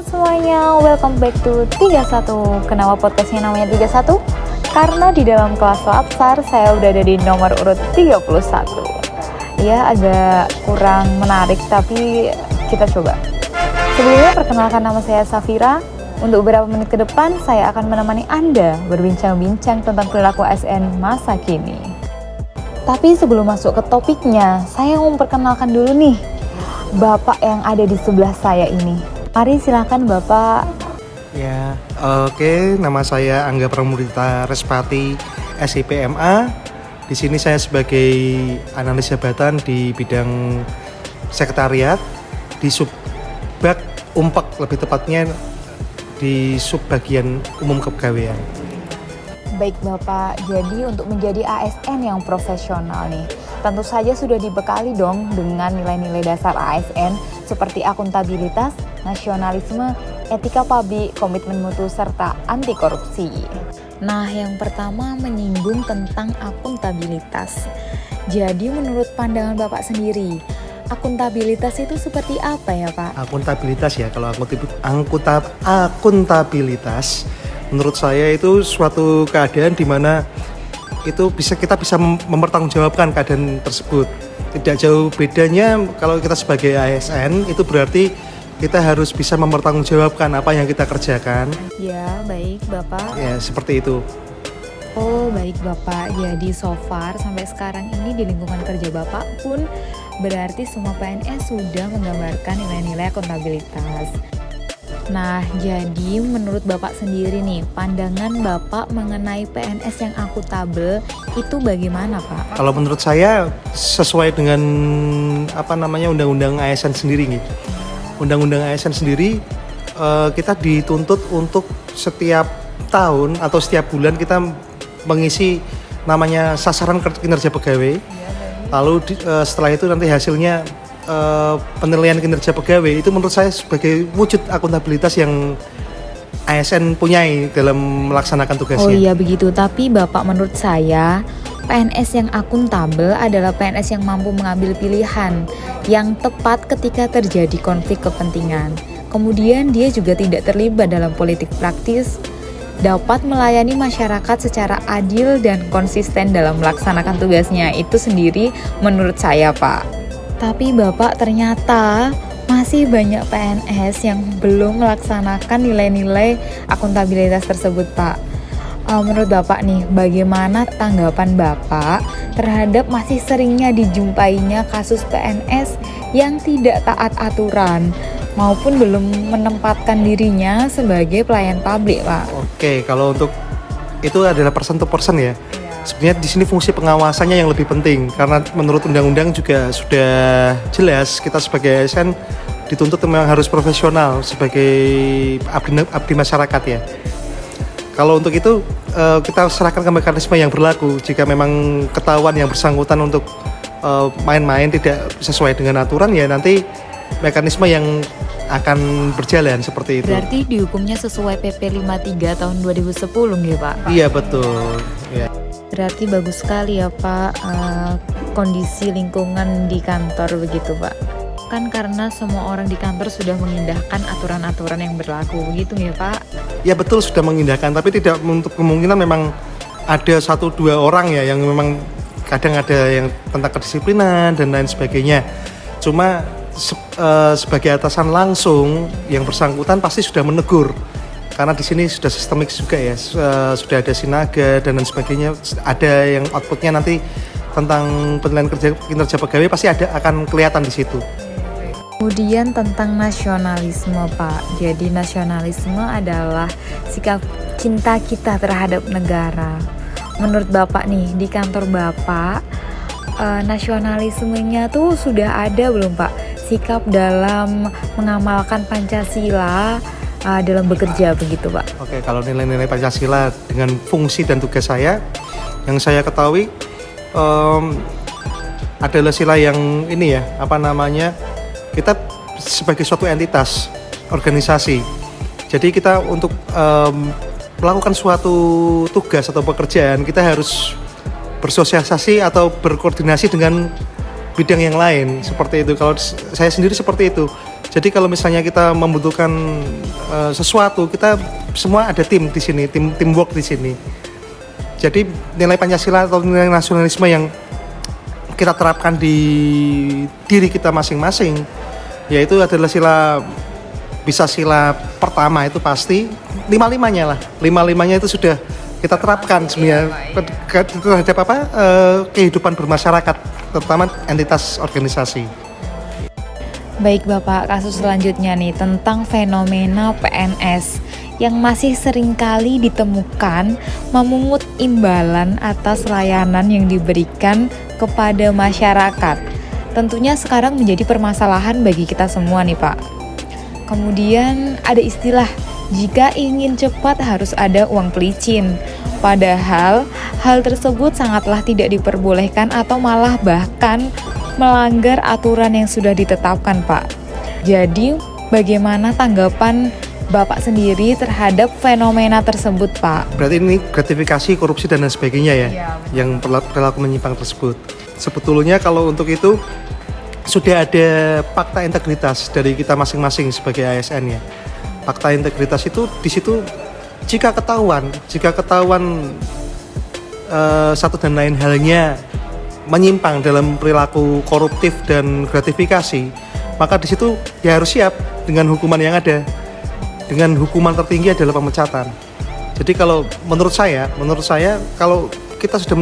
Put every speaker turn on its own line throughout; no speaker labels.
semuanya, welcome back to 31. Kenapa podcastnya namanya 31? Karena di dalam kelas Lapsar saya udah ada di nomor urut 31. Ya, agak kurang menarik tapi kita coba. Sebelumnya perkenalkan, nama saya Safira. Untuk beberapa menit ke depan saya akan menemani Anda berbincang-bincang tentang perilaku ASN masa kini. Tapi sebelum masuk ke topiknya, saya mau memperkenalkan dulu nih Bapak yang ada di sebelah saya ini. Mari silakan Bapak.
Ya, oke. Nama saya Angga Pramudita Respati, SIPMA. Di sini saya sebagai analis jabatan di bidang sekretariat di Subbag Umpek, lebih tepatnya di subbagian umum kepegawaian.
Baik Bapak, jadi untuk menjadi ASN yang profesional nih, tentu saja sudah dibekali dong dengan nilai-nilai dasar ASN seperti akuntabilitas, nasionalisme, etika publik, komitmen mutu, serta anti korupsi. Nah, yang pertama menyinggung tentang akuntabilitas. Jadi menurut pandangan Bapak sendiri, akuntabilitas itu seperti apa ya Pak?
Akuntabilitas ya, kalau akuntabilitas menurut saya itu suatu keadaan di mana itu kita bisa mempertanggungjawabkan keadaan tersebut. Tidak jauh bedanya kalau kita sebagai ASN, itu berarti kita harus bisa mempertanggungjawabkan apa yang kita kerjakan.
Ya, baik Bapak.
Ya, seperti itu.
Oh, baik Bapak. Jadi so far sampai sekarang ini di lingkungan kerja Bapak pun berarti semua PNS sudah menggambarkan nilai-nilai akuntabilitas. Nah, jadi menurut Bapak sendiri nih, pandangan Bapak mengenai PNS yang akuntabel itu bagaimana, Pak?
Kalau menurut saya sesuai dengan Undang-Undang ASN sendiri nih. Undang-Undang ASN sendiri kita dituntut untuk setiap tahun atau setiap bulan kita mengisi namanya sasaran kinerja pegawai. Lalu setelah itu nanti hasilnya penilaian kinerja pegawai. Itu menurut saya sebagai wujud akuntabilitas yang ASN punyai dalam melaksanakan tugasnya.
Oh iya begitu, tapi Bapak, menurut saya PNS yang akuntabel adalah PNS yang mampu mengambil pilihan yang tepat ketika terjadi konflik kepentingan. Kemudian dia juga tidak terlibat dalam politik praktis, dapat melayani masyarakat secara adil dan konsisten dalam melaksanakan tugasnya. Itu sendiri menurut saya, Pak. Tapi Bapak, ternyata masih banyak PNS yang belum melaksanakan nilai-nilai akuntabilitas tersebut, Pak. Menurut Bapak nih, bagaimana tanggapan Bapak terhadap masih seringnya dijumpainya kasus PNS yang tidak taat aturan maupun belum menempatkan dirinya sebagai pelayan publik, Pak?
Oke, kalau untuk itu adalah person to person ya. Sebenarnya di sini fungsi pengawasannya yang lebih penting, karena menurut undang-undang juga sudah jelas kita sebagai ASN dituntut memang harus profesional sebagai abdi masyarakat ya. Kalau untuk itu kita serahkan ke mekanisme yang berlaku. Jika memang ketahuan yang bersangkutan untuk main-main tidak sesuai dengan aturan, ya nanti mekanisme yang akan berjalan seperti itu.
Berarti dihukumnya sesuai PP 53 tahun 2010 ya Pak?
Iya betul ya.
Berarti bagus sekali ya Pak kondisi lingkungan di kantor begitu Pak. Kan karena semua orang di kantor sudah mengindahkan aturan-aturan yang berlaku begitu ya Pak?
Ya betul, sudah mengindahkan, tapi tidak untuk kemungkinan memang ada 1-2 orang ya yang memang kadang ada yang tentang kedisiplinan dan lain sebagainya. Cuma sebagai atasan langsung yang bersangkutan pasti sudah menegur. Karena di sini sudah sistemik juga ya, sudah ada sinaga dan lain sebagainya, ada yang outputnya nanti tentang penilaian kinerja pegawai pasti akan kelihatan di situ.
Kemudian tentang nasionalisme Pak, jadi nasionalisme adalah sikap cinta kita terhadap negara. Menurut Bapak nih, di kantor Bapak nasionalismenya tuh sudah ada belum Pak? Sikap dalam mengamalkan Pancasila dalam bekerja begitu Pak.
Oke, kalau nilai-nilai Pancasila dengan fungsi dan tugas saya, yang saya ketahui adalah sila yang ini ya, kita sebagai suatu entitas, organisasi. Jadi kita untuk melakukan suatu tugas atau pekerjaan, kita harus bersosialisasi atau berkoordinasi dengan bidang yang lain, seperti itu. Kalau saya sendiri seperti itu. Jadi kalau misalnya kita membutuhkan sesuatu, kita semua ada tim di sini, teamwork di sini. Jadi nilai Pancasila atau nilai nasionalisme yang kita terapkan di diri kita masing-masing, yaitu adalah sila pertama itu pasti, lima-limanya itu sudah kita terapkan sebenarnya terhadap kehidupan bermasyarakat, terutama entitas organisasi.
Baik Bapak, kasus selanjutnya nih tentang fenomena PNS yang masih seringkali ditemukan memungut imbalan atas layanan yang diberikan kepada masyarakat. Tentunya sekarang menjadi permasalahan bagi kita semua nih Pak. Kemudian ada istilah, jika ingin cepat harus ada uang pelicin. Padahal hal tersebut sangatlah tidak diperbolehkan atau malah bahkan melanggar aturan yang sudah ditetapkan Pak. Jadi bagaimana tanggapan Bapak sendiri terhadap fenomena tersebut Pak?
Berarti ini gratifikasi, korupsi dan lain sebagainya ya, yang perilaku menyimpang tersebut. Sebetulnya kalau untuk itu sudah ada fakta integritas dari kita masing-masing sebagai ASN ya. Fakta integritas itu di situ jika ketahuan satu dan lain halnya menyimpang dalam perilaku koruptif dan gratifikasi, maka di situ ya harus siap dengan hukuman yang ada. Dengan hukuman tertinggi adalah pemecatan. Jadi kalau menurut saya kalau kita sudah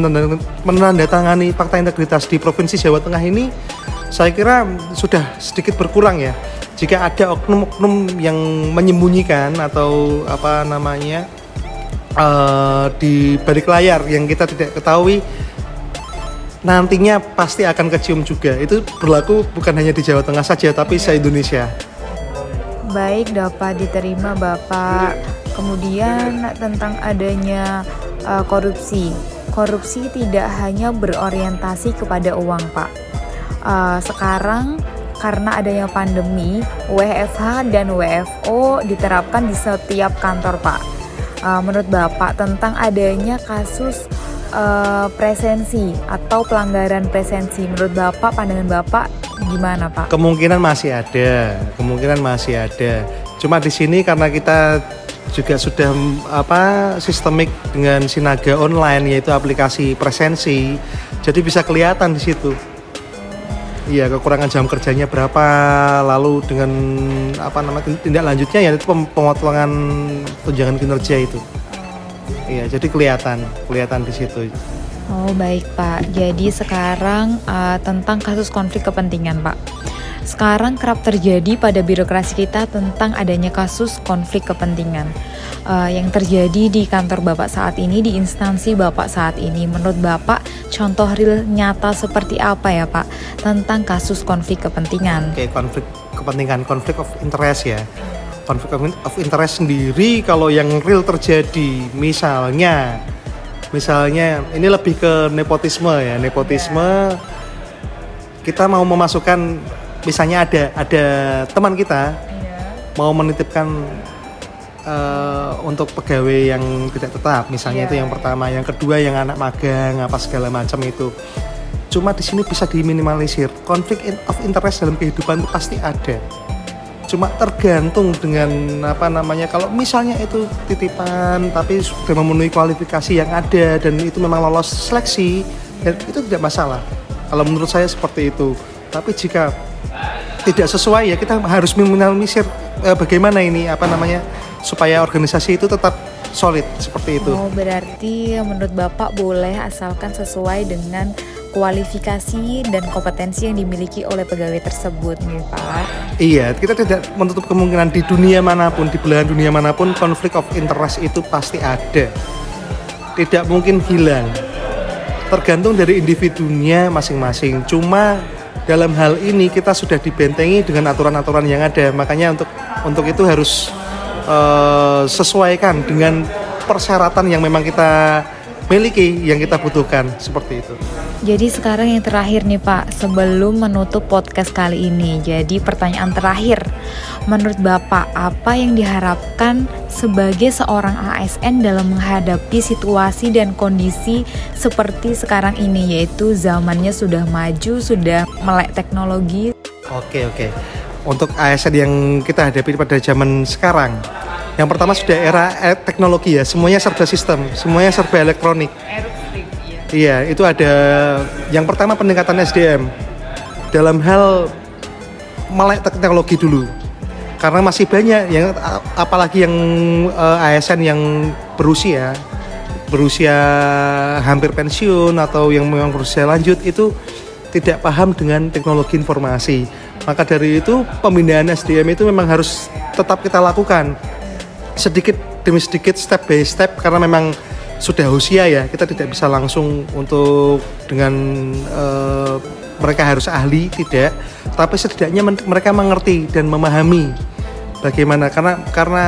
menandatangani fakta integritas di Provinsi Jawa Tengah ini, saya kira sudah sedikit berkurang ya. Jika ada oknum-oknum yang menyembunyikan atau di balik layar yang kita tidak ketahui, nantinya pasti akan kecium juga. Itu berlaku bukan hanya di Jawa Tengah saja, tapi se-Indonesia.
Baik, dapat diterima Bapak. Kemudian tentang adanya korupsi. Korupsi tidak hanya berorientasi kepada uang Pak. Sekarang karena adanya pandemi, WFH dan WFO diterapkan di setiap kantor Pak. Menurut Bapak tentang adanya kasus presensi atau pelanggaran presensi, menurut Bapak, pandangan Bapak gimana Pak?
Kemungkinan masih ada. Cuma di sini karena kita juga sudah sistemik dengan Sinaga online, yaitu aplikasi presensi, jadi bisa kelihatan di situ. Iya, kekurangan jam kerjanya berapa, lalu dengan tindak lanjutnya yaitu pemotongan tunjangan kinerja itu. Iya, jadi kelihatan di situ.
Oh baik Pak, jadi sekarang tentang kasus konflik kepentingan Pak. Sekarang kerap terjadi pada birokrasi kita tentang adanya kasus konflik kepentingan yang terjadi di kantor Bapak saat ini, di instansi Bapak saat ini. Menurut Bapak, contoh real nyata seperti apa ya Pak tentang kasus konflik kepentingan?
Oke, konflik kepentingan, konflik of interest ya. Konflik of interest sendiri kalau yang real terjadi, misalnya ini lebih ke nepotisme ya. Kita mau memasukkan, misalnya ada teman kita mau menitipkan untuk pegawai yang tidak tetap, misalnya itu yang pertama, yang kedua yang anak magang apa segala macam itu. Cuma di sini bisa diminimalisir. Konflik of interest dalam kehidupan itu pasti ada. Cuma tergantung dengan kalau misalnya itu titipan tapi sudah memenuhi kualifikasi yang ada dan itu memang lolos seleksi, dan itu tidak masalah. Kalau menurut saya seperti itu. Tapi jika tidak sesuai ya kita harus meminimalisir bagaimana ini supaya organisasi itu tetap solid seperti itu.
Oh, berarti menurut Bapak boleh asalkan sesuai dengan kualifikasi dan kompetensi yang dimiliki oleh pegawai tersebut nih Pak.
Iya, kita tidak menutup kemungkinan di dunia manapun, di belahan dunia manapun, konflik of interest itu pasti ada. Tidak mungkin hilang. Tergantung dari individunya masing-masing. Cuma dalam hal ini kita sudah dibentengi dengan aturan-aturan yang ada. Makanya untuk itu harus sesuaikan dengan persyaratan yang memang kita miliki, yang kita butuhkan, seperti itu.
Jadi sekarang yang terakhir nih Pak, sebelum menutup podcast kali ini, jadi pertanyaan terakhir, menurut Bapak apa yang diharapkan sebagai seorang ASN dalam menghadapi situasi dan kondisi seperti sekarang ini, yaitu zamannya sudah maju, sudah melek teknologi?
Oke. untuk ASN yang kita hadapi pada zaman sekarang. Yang pertama sudah era teknologi ya, semuanya serba sistem, semuanya serba elektronik. Iya, itu ada yang pertama peningkatan SDM dalam hal melek teknologi dulu. Karena masih banyak yang apalagi yang ASN yang berusia hampir pensiun atau yang memang berusia lanjut itu tidak paham dengan teknologi informasi. Maka dari itu pembinaan SDM itu memang harus tetap kita lakukan sedikit demi sedikit, step by step, karena memang sudah usia ya, kita tidak bisa langsung untuk dengan mereka harus ahli, tidak, tapi setidaknya mereka mengerti dan memahami bagaimana, karena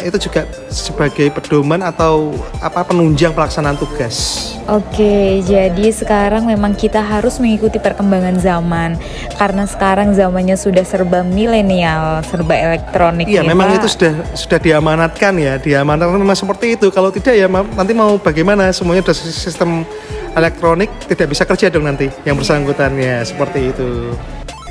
itu juga sebagai pedoman atau penunjang pelaksanaan tugas.
Oke, jadi sekarang memang kita harus mengikuti perkembangan zaman karena sekarang zamannya sudah serba milenial, serba elektronik.
Iya,
ya,
memang
Pak?
itu sudah diamanatkan memang seperti itu. Kalau tidak ya nanti mau bagaimana, semuanya sudah sistem elektronik, tidak bisa kerja dong nanti yang bersangkutannya, seperti itu.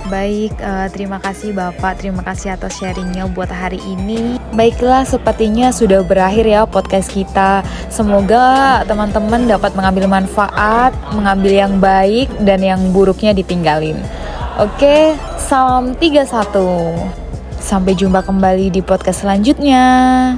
Baik, terima kasih Bapak, terima kasih atas sharingnya buat hari ini. Baiklah, sepertinya sudah berakhir ya podcast kita. Semoga teman-teman dapat mengambil manfaat, mengambil yang baik dan yang buruknya ditinggalin. Oke, salam 31. Sampai jumpa kembali di podcast selanjutnya.